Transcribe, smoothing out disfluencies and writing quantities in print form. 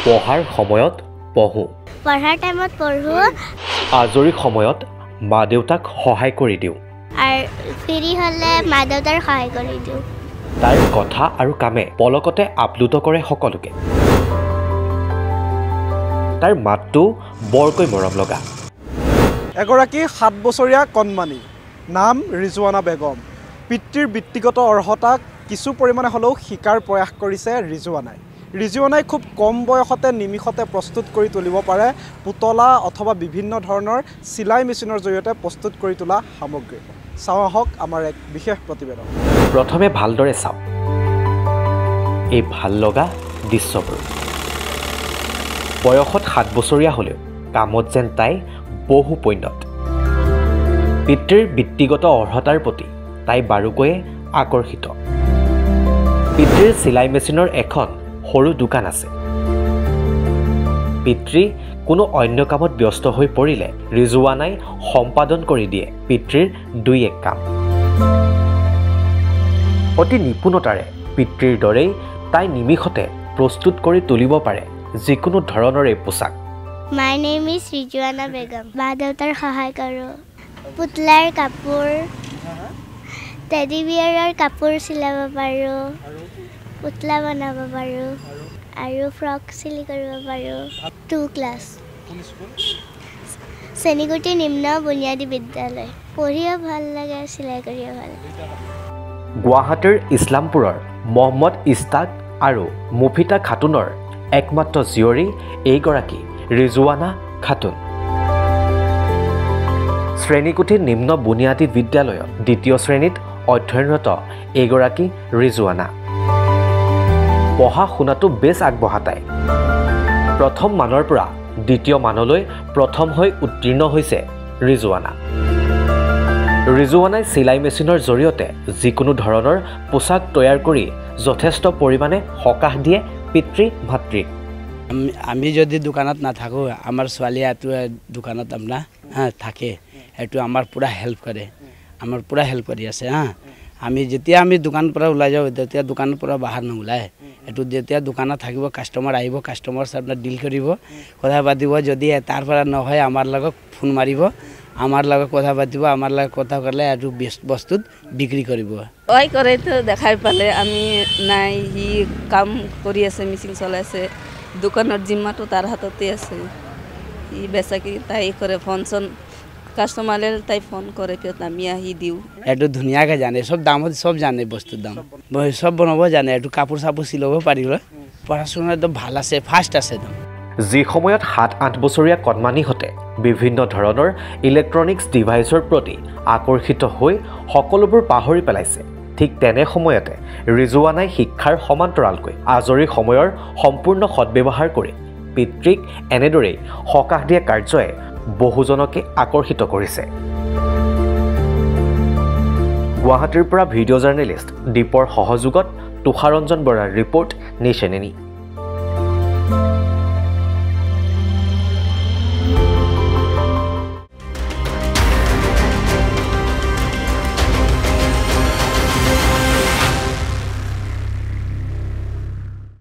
পঢ়াৰ সময়ত পঢ়ো পঢ়াৰ টাইমত পঢ়ো আজৰি সময়ত মা দেউতাক সহায় কৰি দিওঁ আৰু ফ্ৰী হ'লে মা দেউতাৰ সহায় কৰি দিওঁ তাইৰ কথা আৰু কামে পলকতে আপ্লুত কৰে সকলোকে তাইৰ মাতটো বৰকৈ মৰম লগা এগৰাকী 7 বছৰীয়া কণমানি নাম ৰিজৱানা বেগম পিতৃৰ ব্যক্তিগত অৰ্হতাক কিছু পৰিমাণে হ'লেও শিকাৰ প্ৰয়াস কৰিছে ৰিজৱানাই খুব কম বয়সতে নিমিষতে প্ৰস্তুত কৰি তুলিব পাৰে পুতলা অথবা বিভিন্ন ধৰণৰ চিলাই মেচিনৰ জৰিয়তে প্ৰস্তুত কৰি তোলা সামগ্ৰী চাওঁ আহক আমাৰ এক বিশেষ প্ৰতিবেদন প্ৰথমে ভালদৰে চাওঁ এই ভাল লগা দৃশ্যবোৰ বয়সত 7 বছৰীয়া হ'লেও কামত যেন তাই বহু পৈণত পিতৃৰ ব্যক্তিগত অৰ্হতাৰ প্ৰতি তাই বাৰুকৈয়ে আকৰ্ষিত পিতৃৰ চিলাই মেচিনৰ এখন সৰু দোকান আছে পিতৃ কোনো অন্য কামত ব্যস্ত হৈ পৰিলে ৰিজৱানাই সম্পাদন কৰি দিয়ে পিতৃৰ 2-1 কাম অতি নিপুণতাৰে পিতৃৰ দৰেই তাই নিমিষতে প্ৰস্তুত কৰি তুলিব পাৰে যিকোনো ধৰণৰে পোছাক My name is Rijwana Begum. মা দেউতাৰ সহায় কৰোঁ পুতলাৰ কাপোৰ টেডি বিয়াৰৰ কাপোৰ চিলাব পাৰোঁ পুতলা বনাব পাৰোঁ আৰু ফ্ৰক চিলাই কৰিব পাৰোঁ 2 ক্লাছ চেনিগুটি নিম্ন বুনিয়াদী বিদ্যালয় পঢ়িও ভাল লাগে চিলাই কৰিও ভাল লাগে গুৱাহাটীৰ ইছলামপুৰৰ মহম্মদ ইস্তাক আৰু মুফিতা খাতুনৰ একমাত্ৰ জীয়ৰী এইগৰাকী ৰিজৱানা খাতুন শ্ৰেণীকোঠী নিম্ন বুনিয়াদী বিদ্যালয়ত 2য় শ্ৰেণীত অধ্যয়নৰত এইগৰাকী ৰিজৱানা পঢ়া শুনাটো বেছ আগবঢ়া তাই প্ৰথম মানৰ পৰা 2য় মানলৈ প্ৰথম হৈ উত্তীৰ্ণ হৈছে ৰিজৱানাই চিলাই মেচিনৰ জৰিয়তে যিকোনো ধৰণৰ পোছাক তৈয়াৰ কৰি যথেষ্ট পৰিমাণে সকাহ দিয়ে পিতৃ মাতৃক আমি যদি দোকানত নাথাকোঁ আমাৰ ছোৱালীটো দোকানত আপোনাৰ থাকে এইটো আমাৰ পূৰা হেল্প কৰে আমাৰ পূৰা হেল্প কৰি আছে আমি যেতিয়া আমি দোকানৰ পৰা ওলাই যাওঁ তেতিয়া দোকানৰ পৰা বাহিৰ নোলায় এইটো যেতিয়া দোকানত থাকিব কাষ্টমাৰ আহিব কাষ্টমাৰ আপোনাৰ ডিল কৰিব কথা পাতিব যদি তাৰ পৰা নহয় আমাৰ লগত ফোন মাৰিব আমাৰ লগত কথা পাতিব আমাৰ লগত কথা ক'লে এইটো বস্তুত বিক্ৰী কৰিব ঐ কৰে তো দেখাই পালে আমি নাই সি কাম কৰি আছে মেচিন চলাইছে দোকানৰ জিম্মাটো তাৰ হাততে আছে সি বেচাকি তাই কৰে ফোন চোন কাষ্টমাৰে তাই ফোন কৰে পিছত আমি আহি দিওঁ এইটো ধুনীয়াকৈ জানে চব দামত চব জানে বস্তুৰ দাম চব বনাব জানে এইটো কাপোৰ চাপোৰ চিলাব পাৰিব পঢ়া শুনা একদম ভাল আছে ফাষ্ট আছে একদম যি সময়ত 7-8 বছৰীয়া কণমানিহঁতে বিভিন্ন ধৰণৰ ইলেক্ট্ৰনিক্স ডিভাইচৰ প্ৰতি আকৰ্ষিত হৈ সকলোবোৰ পাহৰি পেলাইছে ঠিক তেনে সময়তে ৰিজৱানাই শিক্ষাৰ সমান্তৰালকৈ আজৰি সময়ৰ সম্পূৰ্ণ সদ্ব্যৱহাৰ কৰি পিতৃক এনেদৰেই সকাহ দিয়া কাৰ্যই বহুজনকে আকৰ্ষিত কৰিছে গুৱাহাটীৰ পৰা ভিডিঅ' জাৰ্নেলিষ্ট দীপৰ সহযোগত তুষাৰঞ্জন বৰাৰ ৰিপৰ্ট নেশ্যন এনি